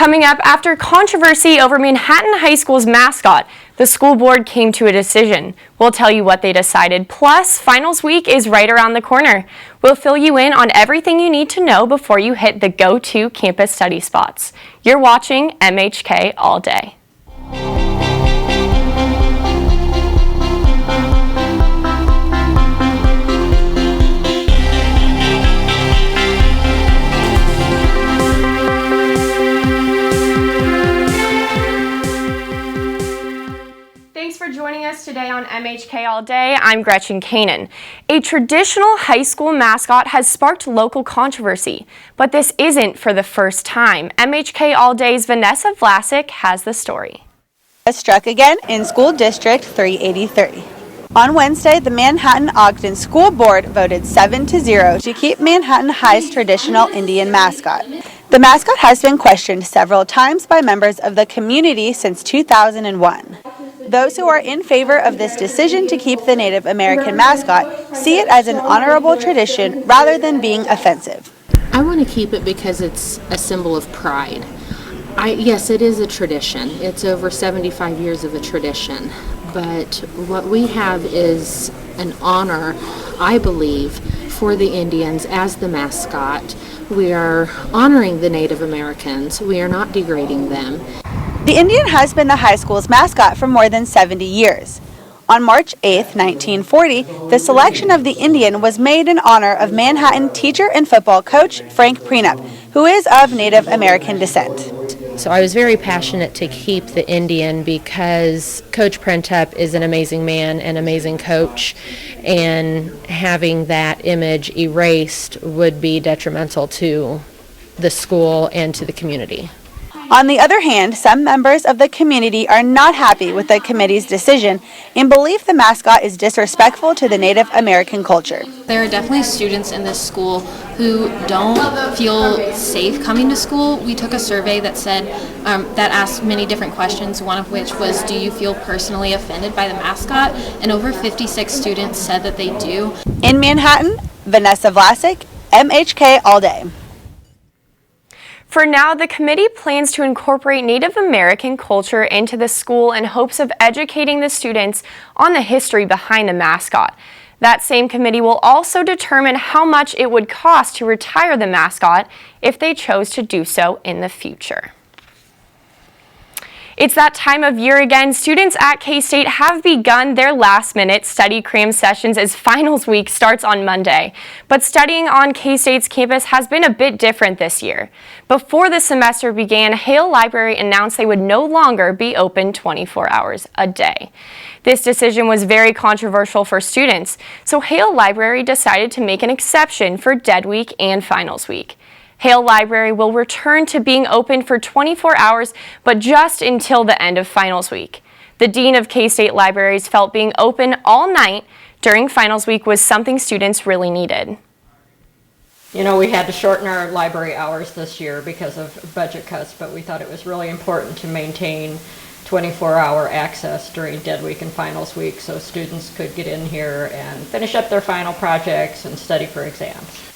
Coming up, after controversy over Manhattan High School's mascot, the school board came to a decision. We'll tell you what they decided. Plus, finals week is right around the corner. We'll fill you in on everything you need to know before you hit the go-to campus study spots. You're watching MHK All Day. Thanks for joining us today on MHK All Day. I'm Gretchen Kanan. A traditional high school mascot has sparked local controversy, but this isn't for the first time. MHK All Day's Vanessa Vlasic has the story. Struck again in School District 383. On Wednesday, the Manhattan-Ogden School Board voted 7-0 to keep Manhattan High's traditional Indian mascot. The mascot has been questioned several times by members of the community since 2001. Those who are in favor of this decision to keep the Native American mascot see it as an honorable tradition rather than being offensive. I want to keep it because it's a symbol of pride. Yes, it is a tradition. It's over 75 years of a tradition. But what we have is an honor, I believe, for the Indians as the mascot. We are honoring the Native Americans. We are not degrading them. The Indian has been the high school's mascot for more than 70 years. On March 8, 1940, the selection of the Indian was made in honor of Manhattan teacher and football coach Frank Prenup, who is of Native American descent. So I was very passionate to keep the Indian because Coach Prenup is an amazing man, an amazing coach, and having that image erased would be detrimental to the school and to the community. On the other hand, some members of the community are not happy with the committee's decision and believe the mascot is disrespectful to the Native American culture. There are definitely students in this school who don't feel safe coming to school. We took a survey that said, that asked many different questions, one of which was, do you feel personally offended by the mascot? And over 56 students said that they do. In Manhattan, Vanessa Vlasic, MHK All Day. For now, the committee plans to incorporate Native American culture into the school in hopes of educating the students on the history behind the mascot. That same committee will also determine how much it would cost to retire the mascot if they chose to do so in the future. It's that time of year again. Students at K-State have begun their last-minute study cram sessions as finals week starts on Monday. But studying on K-State's campus has been a bit different this year. Before the semester began, Hale Library announced they would no longer be open 24 hours a day. This decision was very controversial for students, so Hale Library decided to make an exception for Dead Week and Finals Week. Hale Library will return to being open for 24 hours, but just until the end of Finals Week. The Dean of K-State Libraries felt being open all night during Finals Week was something students really needed. You know, we had to shorten our library hours this year because of budget cuts, but we thought it was really important to maintain 24-hour access during Dead Week and Finals Week so students could get in here and finish up their final projects and study for exams.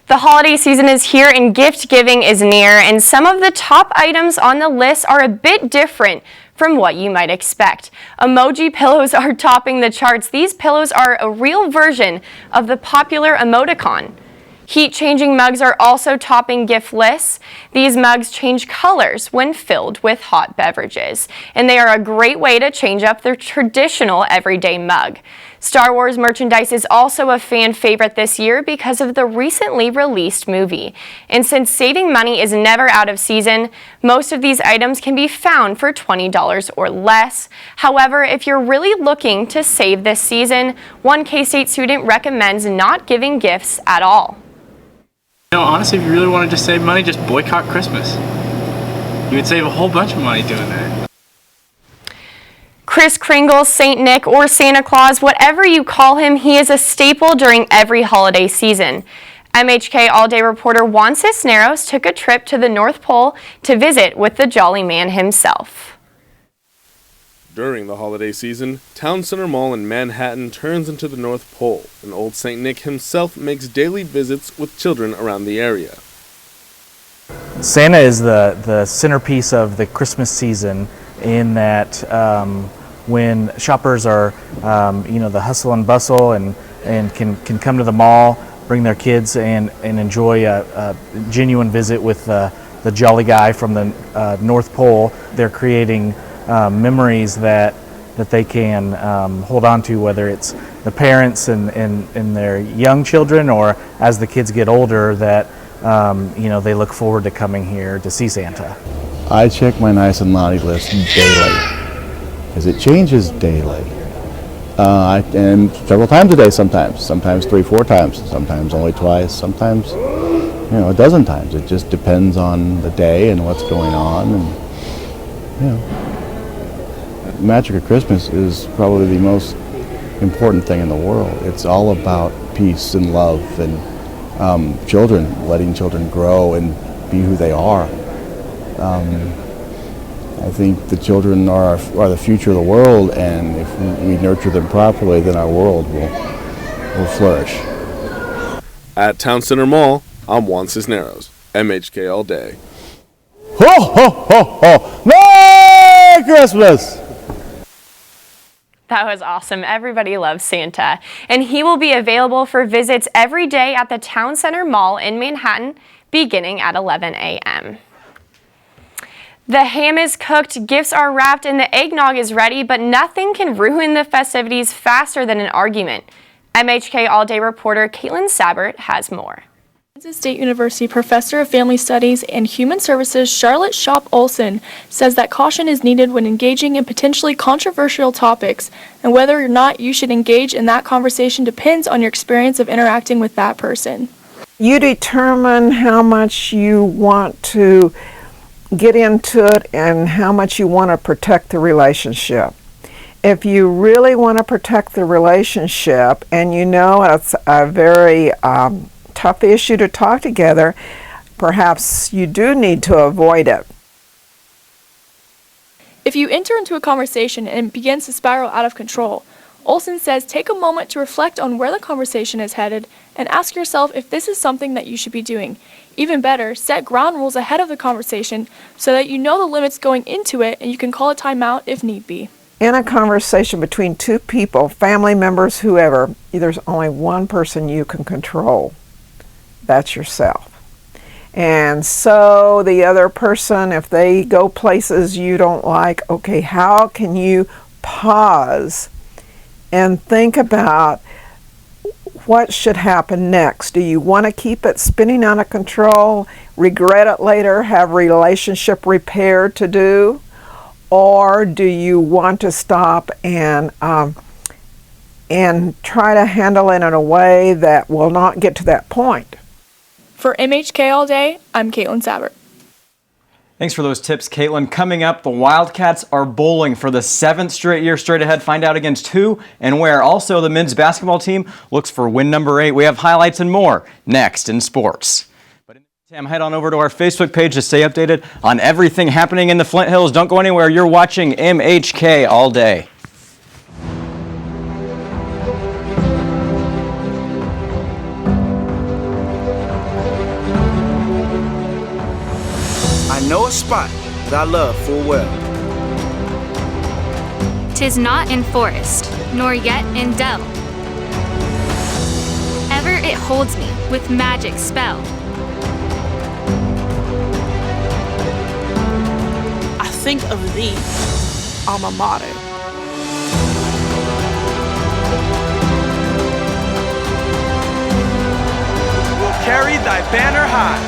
The holiday season is here and gift giving is near, and some of the top items on the list are a bit different from what you might expect. Emoji pillows are topping the charts. These pillows are a real version of the popular emoticon. Heat-changing mugs are also topping gift lists. These mugs change colors when filled with hot beverages, and they are a great way to change up their traditional everyday mug. Star Wars merchandise is also a fan favorite this year because of the recently released movie. And since saving money is never out of season, most of these items can be found for $20 or less. However, if you're really looking to save this season, one K-State student recommends not giving gifts at all. You know, honestly, if you really want to just save money, just boycott Christmas. You would save a whole bunch of money doing that. Kris Kringle, Saint Nick, or Santa Claus, whatever you call him, he is a staple during every holiday season. MHK All Day reporter Juan Cisneros took a trip to the North Pole to visit with the Jolly Man himself. During the holiday season, Town Center Mall in Manhattan turns into the North Pole, and Old St. Nick himself makes daily visits with children around the area. Santa is the centerpiece of the Christmas season in that when shoppers are, the hustle and bustle and can come to the mall, bring their kids and enjoy a genuine visit with the jolly guy from the North Pole. They're creating memories that they can hold on to, whether it's the parents and their young children, or as the kids get older, that they look forward to coming here to see Santa. I check my nice and naughty list daily, because it changes daily. And several times a day sometimes 3-4 times, sometimes only twice, sometimes a dozen times. It just depends on the day and what's going on. And the magic of Christmas is probably the most important thing in the world. It's all about peace and love and letting children grow and be who they are. I think the children are the future of the world, and if we nurture them properly, then our world will flourish. At Town Center Mall, I'm Juan Cisneros, MHK All Day. Ho, ho, ho, ho! Merry Christmas! That was awesome. Everybody loves Santa. And he will be available for visits every day at the Town Center Mall in Manhattan, beginning at 11 a.m. The ham is cooked, gifts are wrapped, and the eggnog is ready, but nothing can ruin the festivities faster than an argument. MHK All Day reporter Caitlin Sabert has more. Kansas State University Professor of Family Studies and Human Services Charlotte Shop Olson says that caution is needed when engaging in potentially controversial topics, and whether or not you should engage in that conversation depends on your experience of interacting with that person. You determine how much you want to get into it and how much you want to protect the relationship. If you really want to protect the relationship and it's a very tough issue to talk together, perhaps you do need to avoid it. If you enter into a conversation and it begins to spiral out of control, Olson says take a moment to reflect on where the conversation is headed and ask yourself if this is something that you should be doing. Even better, set ground rules ahead of the conversation so that you know the limits going into it and you can call a timeout if need be. In a conversation between two people, family members, whoever, there's only one person you can control. That's yourself. And so the other person, if they go places you don't like, okay, how can you pause and think about what should happen next? Do you want to keep it spinning out of control, regret it later, have relationship repair to do? Or do you want to stop and try to handle it in a way that will not get to that point? For MHK All Day, I'm Caitlin Sabert. Thanks for those tips, Caitlin. Coming up, the Wildcats are bowling for the 7th straight year. Straight ahead, find out against who and where. Also, the men's basketball team looks for win number 8. We have highlights and more next in sports. But in the meantime, head on over to our Facebook page to stay updated on everything happening in the Flint Hills. Don't go anywhere. You're watching MHK All Day. I know a spot that I love full well. 'Tis not in forest, nor yet in dell. Ever it holds me with magic spell. I think of thee, alma mater. We'll carry thy banner high.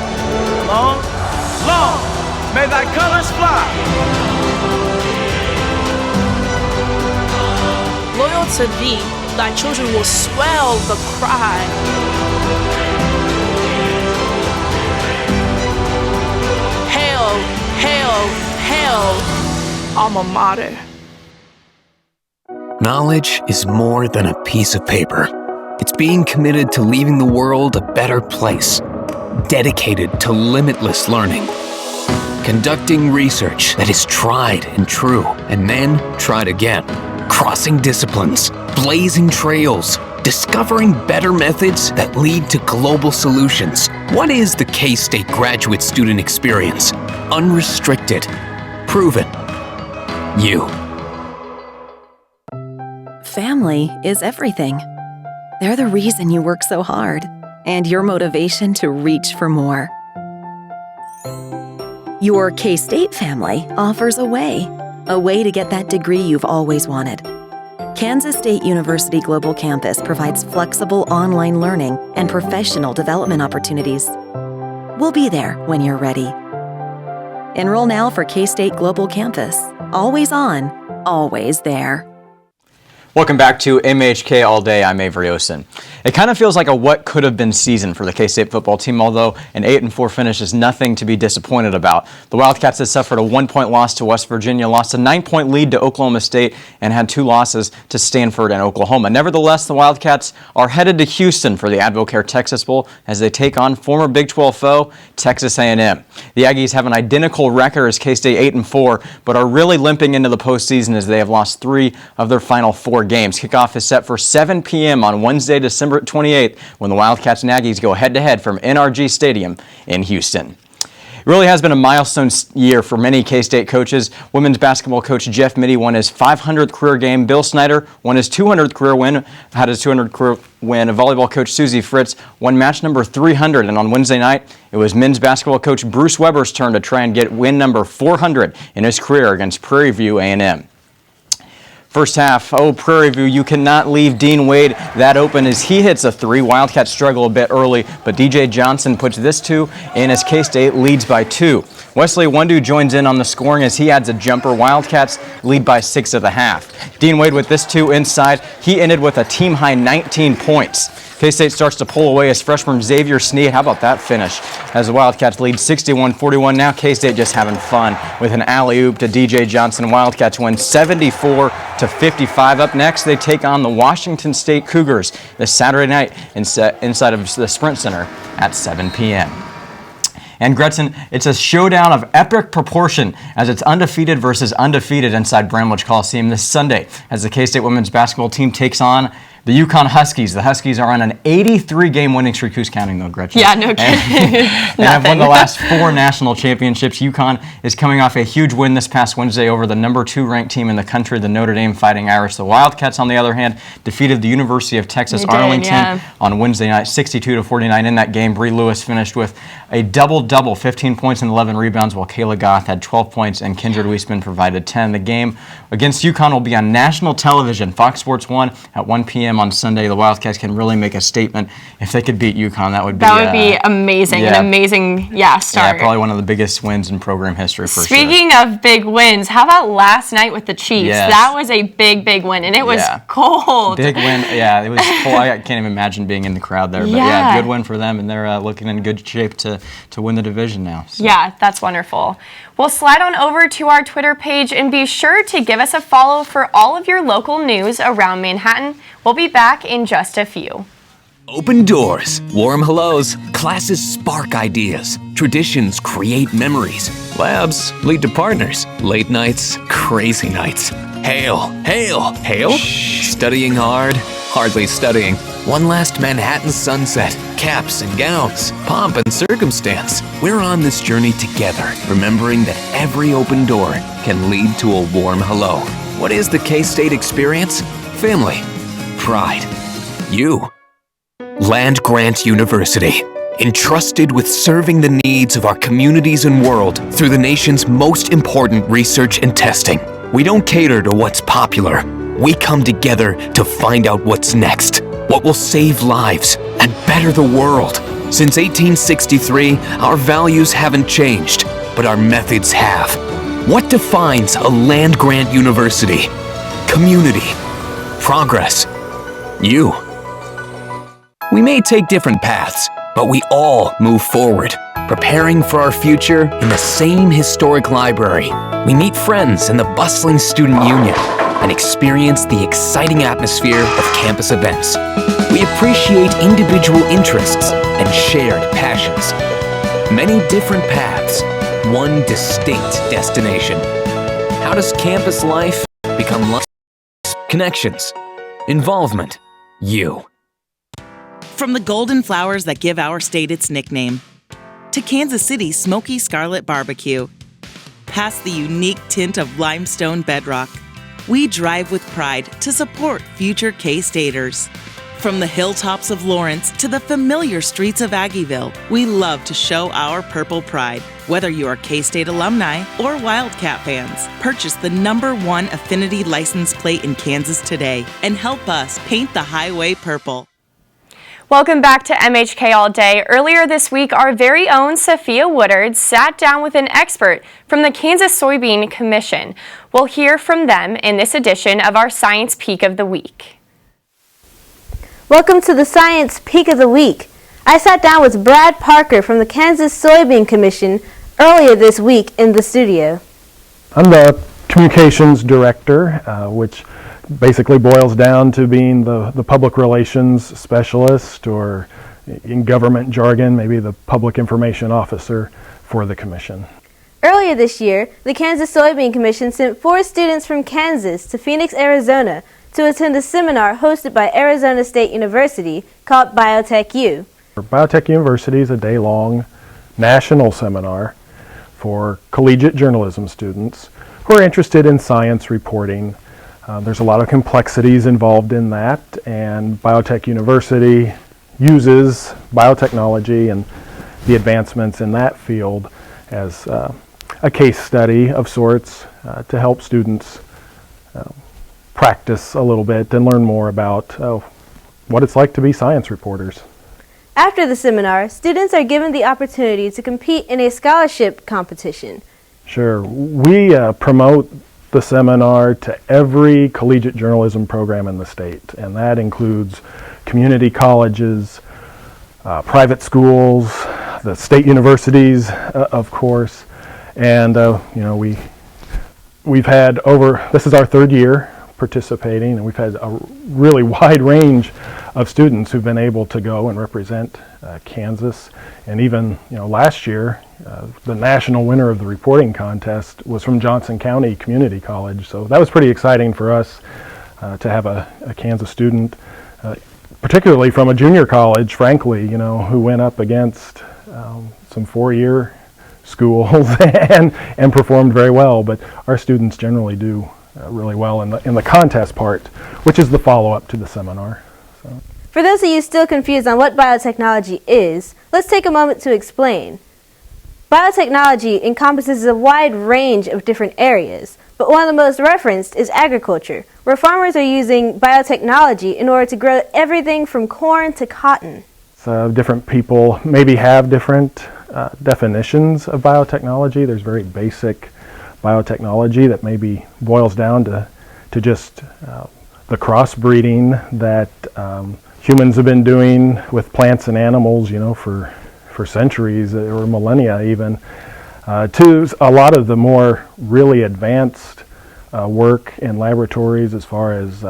Long, long, may thy colors fly. Loyal to thee, thy children will swell the cry. Hail, hail, hail, alma mater. Knowledge is more than a piece of paper. It's being committed to leaving the world a better place, dedicated to limitless learning, conducting research that is tried and true, and then tried again, crossing disciplines, blazing trails, discovering better methods that lead to global solutions. What is the K-State graduate student experience? Unrestricted, proven, you. Family is everything. They're the reason you work so hard and your motivation to reach for more. Your K-State family offers a way to get that degree you've always wanted. Kansas State University Global Campus provides flexible online learning and professional development opportunities. We'll be there when you're ready. Enroll now for K-State Global Campus. Always on, always there. Welcome back to MHK All Day. I'm Avery Osen. It kind of feels like a what could have been season for the K-State football team, although an 8-4 finish is nothing to be disappointed about. The Wildcats had suffered a 1-point loss to West Virginia, lost a 9-point lead to Oklahoma State, and had 2 losses to Stanford and Oklahoma. Nevertheless, the Wildcats are headed to Houston for the Advocare Texas Bowl as they take on former Big 12 foe Texas A&M. The Aggies have an identical record as K-State 8-4, but are really limping into the postseason as they have lost 3 of their final 4 games. Kickoff is set for 7 p.m. on Wednesday, December 28th, when the Wildcats and Aggies go head-to-head from NRG Stadium in Houston. It really has been a milestone year for many K-State coaches. Women's basketball coach Jeff Mitty won his 500th career game. Bill Snyder won his 200th career win, had his 200th career win. Volleyball coach Susie Fritz won match number 300. And on Wednesday night, it was men's basketball coach Bruce Weber's turn to try and get win number 400 in his career against Prairie View A&M. First half, Prairie View, you cannot leave Dean Wade that open as he hits a 3. Wildcats struggle a bit early, but DJ Johnson puts this 2 in as K-State leads by 2. Wesley Wundu joins in on the scoring as he adds a jumper. Wildcats lead by 6 at the half. Dean Wade with this 2 inside. He ended with a team-high 19 points. K-State starts to pull away as freshman Xavier Sneed. How about that finish? As the Wildcats lead 61-41. Now K-State just having fun with an alley-oop to DJ Johnson. Wildcats win 74-55. Up next, they take on the Washington State Cougars this Saturday night inside of the Sprint Center at 7 p.m. And Gretchen, it's a showdown of epic proportion as it's undefeated versus undefeated inside Bramlage Coliseum this Sunday as the K-State women's basketball team takes on the UConn Huskies. The Huskies are on an 83-game winning streak. Who's counting, though, Gretchen? Yeah, no kidding. And have won the last 4 national championships. UConn is coming off a huge win this past Wednesday over the number 2 ranked team in the country, the Notre Dame Fighting Irish. The Wildcats, on the other hand, defeated the University of Texas Arlington on Wednesday night, 62-49. In that game, Bree Lewis finished with a double-double, 15 points and 11 rebounds, while Kayla Goth had 12 points and Kindred Weisman provided 10. The game against UConn will be on national television, Fox Sports 1 at 1 p.m. on Sunday. The Wildcats can really make a statement. If they could beat UConn, that would be amazing. An amazing start. Yeah, probably one of the biggest wins in program history for sure. Speaking of big wins, how about last night with the Chiefs? Yes. That was a big win, and it was cold. Big win. Yeah, it was cold. I can't even imagine being in the crowd there. But good win for them, and they're looking in good shape to win the division now. So. Yeah, that's wonderful. Well, slide on over to our Twitter page and be sure to give us a follow for all of your local news around Manhattan. We'll be back in just a few. Open doors, warm hellos, classes spark ideas, traditions create memories, labs lead to partners, late nights, crazy nights. Hale, Hale, Hale? Studying hard, hardly studying. One last Manhattan sunset, caps and gowns, pomp and circumstance. We're on this journey together, remembering that every open door can lead to a warm hello. What is the K-State experience? Family, pride, you. Land Grant University, entrusted with serving the needs of our communities and world through the nation's most important research and testing. We don't cater to what's popular. We come together to find out what's next, what will save lives and better the world. Since 1863, our values haven't changed, but our methods have. What defines a land-grant university? Community, progress, you. We may take different paths, but we all move forward, preparing for our future in the same historic library. We meet friends in the bustling student union and experience the exciting atmosphere of campus events. We appreciate individual interests and shared passions. Many different paths, one distinct destination. How does campus life become life? Connections, involvement, you. From the golden flowers that give our state its nickname, to Kansas City's smoky scarlet barbecue, past the unique tint of limestone bedrock, we drive with pride to support future K-Staters. From the hilltops of Lawrence to the familiar streets of Aggieville, we love to show our purple pride. Whether you are K-State alumni or Wildcat fans, purchase the #1 Affinity license plate in Kansas today and help us paint the highway purple. Welcome back to MHK All Day. Earlier this week, our very own Sophia Woodard sat down with an expert from the Kansas Soybean Commission. We'll hear from them in this edition of our Science Peek of the Week. Welcome to the Science Peek of the Week. I sat down with Brad Parker from the Kansas Soybean Commission earlier this week in the studio. I'm the communications director, which basically boils down to being the public relations specialist, or in government jargon, maybe the public information officer for the commission. Earlier this year, the Kansas Soybean Commission sent 4 students from Kansas to Phoenix, Arizona to attend a seminar hosted by Arizona State University called Biotech U. Biotech University is a day-long national seminar for collegiate journalism students who are interested in science reporting. There's a lot of complexities involved in that, and Biotech University uses biotechnology and the advancements in that field as a case study of sorts to help students practice a little bit and learn more about what it's like to be science reporters. After the seminar, students are given the opportunity to compete in a scholarship competition. Sure. We promote the seminar to every collegiate journalism program in the state, and that includes community colleges, private schools, the state universities, of course, and we've had this is our 3rd year participating, and we've had a really wide range of students who've been able to go and represent Kansas. And even last year, the national winner of the reporting contest was from Johnson County Community College. So that was pretty exciting for us to have a Kansas student, particularly from a junior college, frankly, who went up against some 4-year schools and performed very well. But our students generally do really well in the contest part, which is the follow-up to the seminar. So. For those of you still confused on what biotechnology is, let's take a moment to explain. Biotechnology encompasses a wide range of different areas, but one of the most referenced is agriculture, where farmers are using biotechnology in order to grow everything from corn to cotton. So different people maybe have different definitions of biotechnology. There's very basic biotechnology that maybe boils down to just the crossbreeding that humans have been doing with plants and animals, for centuries or millennia even, to a lot of the more really advanced work in laboratories as far as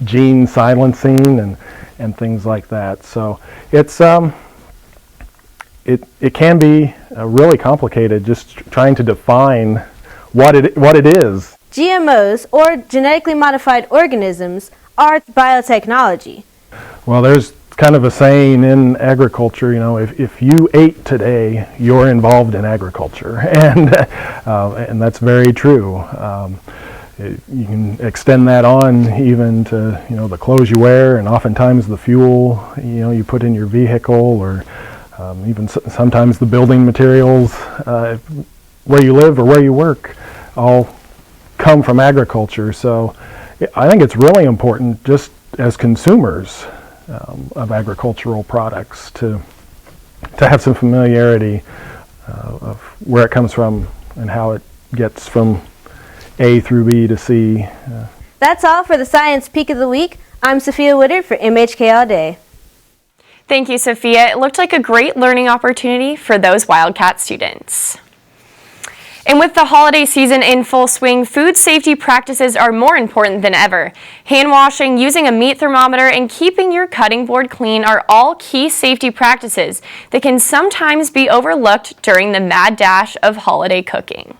gene silencing and things like that. So it's it can be really complicated just trying to define what it is. GMOs, or genetically modified organisms, are biotechnology. Well, there's kind of a saying in agriculture, if you ate today, you're involved in agriculture, and that's very true. You can extend that on even to the clothes you wear, and oftentimes the fuel you put in your vehicle, or even sometimes the building materials where you live or where you work, all come from agriculture. So I think it's really important, just as consumers of agricultural products, to have some familiarity of where it comes from and how it gets from A through B to C. That's all for the Science Peek of the Week. I'm Sophia Woodard for MHK All Day. Thank you, Sophia. It looked like a great learning opportunity for those Wildcat students. And with the holiday season in full swing, food safety practices are more important than ever. Hand washing, using a meat thermometer, and keeping your cutting board clean are all key safety practices that can sometimes be overlooked during the mad dash of holiday cooking.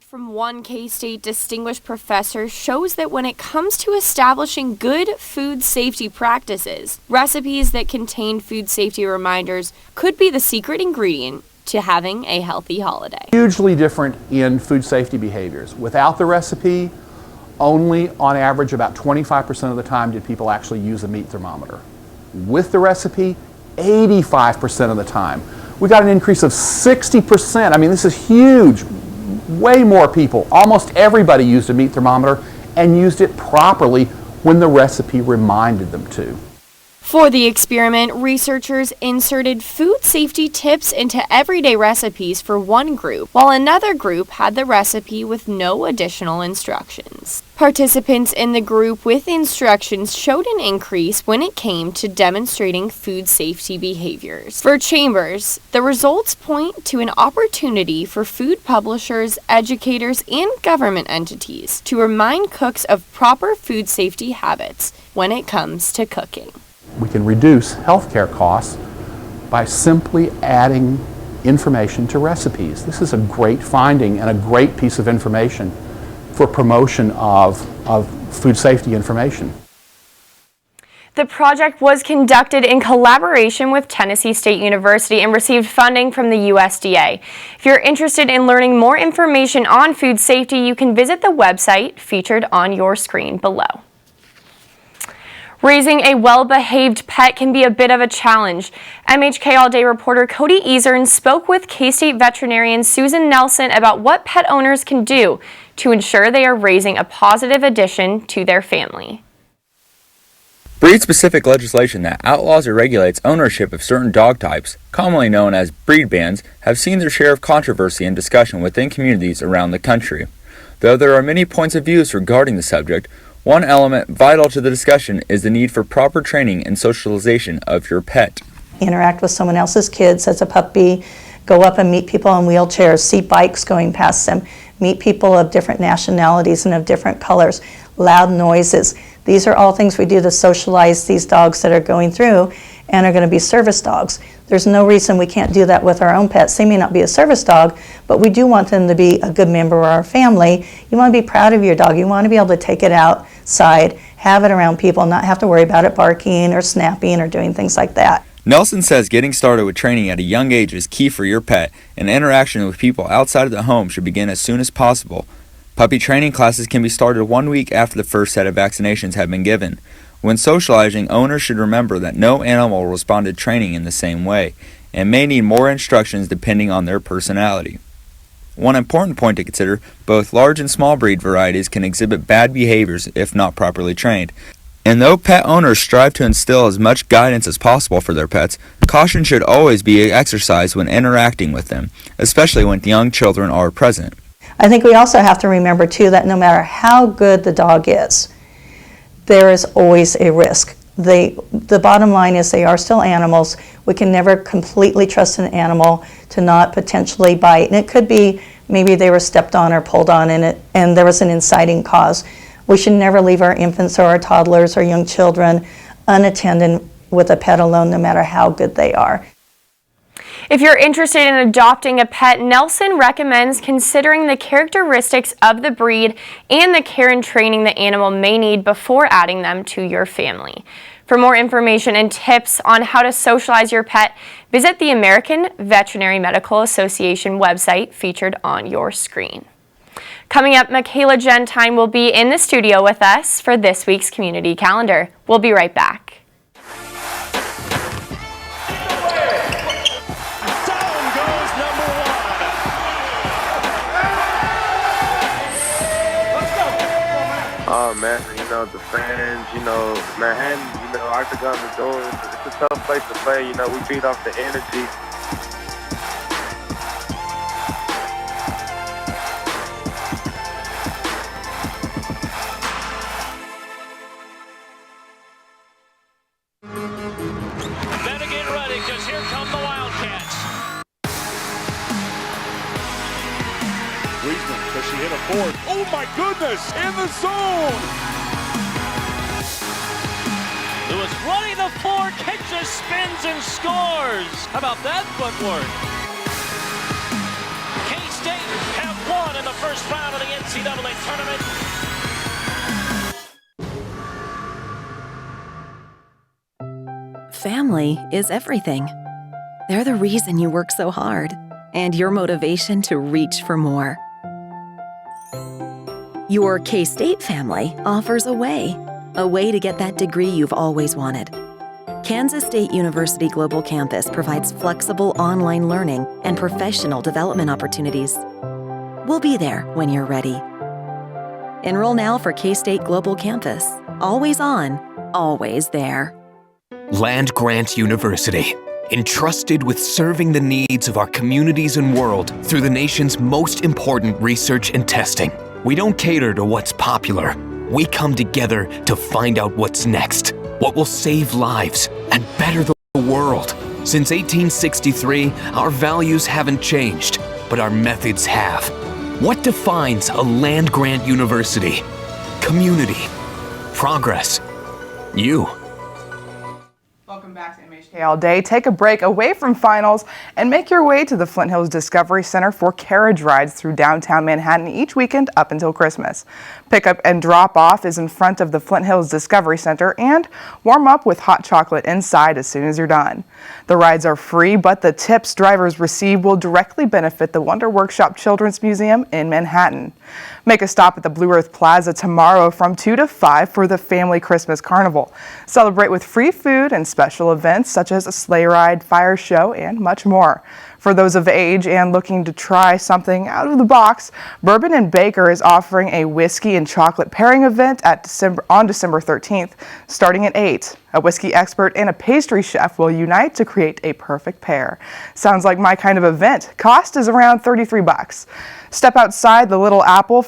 from one K-State distinguished professor shows that when it comes to establishing good food safety practices, recipes that contain food safety reminders could be the secret ingredient to having a healthy holiday. Hugely different in food safety behaviors. Without the recipe, only on average about 25% of the time did people actually use a meat thermometer. With the recipe, 85% of the time. We got an increase of 60%. I mean, this is huge. Way more people, almost everybody used a meat thermometer and used it properly when the recipe reminded them to. For the experiment, researchers inserted food safety tips into everyday recipes for one group, while another group had the recipe with no additional instructions. Participants in the group with instructions showed an increase when it came to demonstrating food safety behaviors. For Chambers, the results point to an opportunity for food publishers, educators, and government entities to remind cooks of proper food safety habits when it comes to cooking. We can reduce healthcare costs by simply adding information to recipes. This is a great finding and a great piece of information for promotion of food safety information. The project was conducted in collaboration with Tennessee State University and received funding from the USDA. If you're interested in learning more information on food safety, you can visit the website featured on your screen below. Raising a well-behaved pet can be a bit of a challenge. MHK All Day reporter Cody Easern spoke with K-State veterinarian Susan Nelson about what pet owners can do to ensure they are raising a positive addition to their family. Breed-specific legislation that outlaws or regulates ownership of certain dog types, commonly known as breed bans, have seen their share of controversy and discussion within communities around the country. Though there are many points of view regarding the subject, one element vital to the discussion is the need for proper training and socialization of your pet. Interact with someone else's kids as a puppy, go up and meet people in wheelchairs, see bikes going past them, meet people of different nationalities and of different colors, loud noises. These are all things we do to socialize these dogs that are going through and are going to be service dogs. There's no reason we can't do that with our own pets. They may not be a service dog, but we do want them to be a good member of our family. You want to be proud of your dog. You want to be able to take it outside, have it around people, not have to worry about it barking or snapping or doing things like that. Nelson says getting started with training at a young age is key for your pet, and interaction with people outside of the home should begin as soon as possible. Puppy training classes can be started 1 week after the first set of vaccinations have been given. When socializing, owners should remember that no animal will respond to training in the same way, and may need more instructions depending on their personality. One important point to consider, both large and small breed varieties can exhibit bad behaviors if not properly trained. And though pet owners strive to instill as much guidance as possible for their pets, caution should always be exercised when interacting with them, especially when young children are present. I think we also have to remember too that no matter how good the dog is, there is always a risk. The bottom line is they are still animals. We can never completely trust an animal to not potentially bite. And it could be maybe they were stepped on or pulled on and there was an inciting cause. We should never leave our infants or our toddlers or young children unattended with a pet alone, no matter how good they are. If you're interested in adopting a pet, Nelson recommends considering the characteristics of the breed and the care and training the animal may need before adding them to your family. For more information and tips on how to socialize your pet, visit the American Veterinary Medical Association website featured on your screen. Coming up, Michaela Gentine will be in the studio with us for this week's Community Calendar. We'll be right back. Oh man, the fans, Manhattan, Octagon is doing, it's a tough place to play, we feed off the energy. Better get ready, because here come the Wildcats. Wiesman, does she hit a fourth? Oh my goodness, in the zone! Lewis running the floor, catches, spins, and scores. How about that footwork? K-State have won in the first round of the NCAA tournament. Family is everything. They're the reason you work so hard and your motivation to reach for more. Your K-State family offers a way to get that degree you've always wanted. Kansas State University Global Campus provides flexible online learning and professional development opportunities. We'll be there when you're ready. Enroll now for K-State Global Campus. Always on, always there. Land Grant University, entrusted with serving the needs of our communities and world through the nation's most important research and testing. We don't cater to what's popular. We come together to find out what's next, what will save lives and better the world. Since 1863, our values haven't changed, but our methods have. What defines a land grant university? Community, progress, you. Welcome back to MHK All Day. Take a break away from finals and make your way to the Flint Hills Discovery Center for carriage rides through downtown Manhattan each weekend up until Christmas. Pickup and drop off is in front of the Flint Hills Discovery Center, and warm up with hot chocolate inside as soon as you're done. The rides are free, but the tips drivers receive will directly benefit the Wonder Workshop Children's Museum in Manhattan. Make a stop at the Blue Earth Plaza tomorrow from 2 to 5 for the Family Christmas Carnival. Celebrate with free food and special events such as a sleigh ride, fire show, and much more. For those of age and looking to try something out of the box, Bourbon and Baker is offering a whiskey and chocolate pairing event on December 13th, starting at 8. A whiskey expert and a pastry chef will unite to create a perfect pair. Sounds like my kind of event. Cost is around $33. Step outside the Little Apple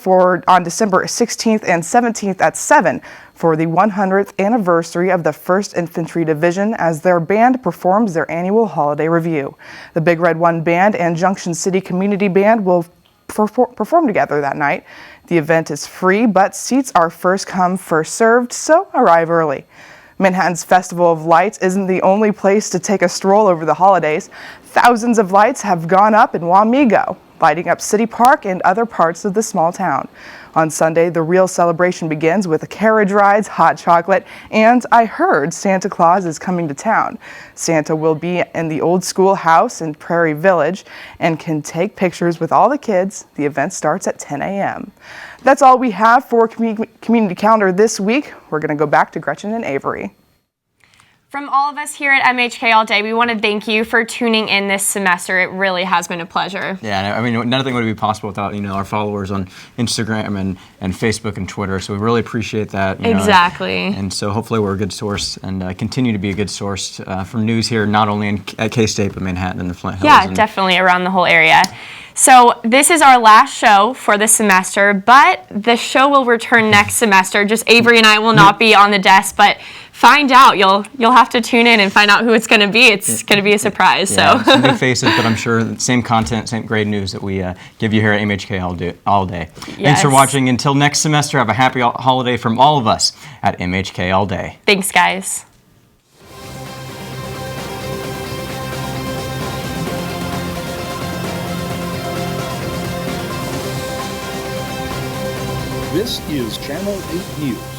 on December 16th and 17th at 7 for the 100th anniversary of the 1st Infantry Division as their band performs their annual holiday review. The Big Red One Band and Junction City Community Band will perform together that night. The event is free, but seats are first come, first served, so arrive early. Manhattan's Festival of Lights isn't the only place to take a stroll over the holidays. Thousands of lights have gone up in Wamego, lighting up City Park and other parts of the small town. On Sunday, the real celebration begins with carriage rides, hot chocolate, and I heard Santa Claus is coming to town. Santa will be in the old schoolhouse in Prairie Village and can take pictures with all the kids. The event starts at 10 a.m. That's all we have for Community Calendar this week. We're going to go back to Gretchen and Avery. From all of us here at MHK All Day, we want to thank you for tuning in this semester. It really has been a pleasure. Yeah, I mean, nothing would be possible without, our followers on Instagram and Facebook and Twitter. So we really appreciate that. Exactly. And so hopefully we're a good source and continue to be a good source for news here, not only at K-State, but Manhattan and the Flint Hills. Yeah, definitely around the whole area. So this is our last show for the semester, but the show will return next semester. Just Avery and I will not be on the desk, but find out. You'll have to tune in and find out who it's going to be. It's going to be a surprise. Yeah, some new faces, but I'm sure the same content, same great news that we give you here at MHK All Day. Yes. Thanks for watching. Until next semester, have a happy holiday from all of us at MHK All Day. Thanks, guys. This is Channel 8 News.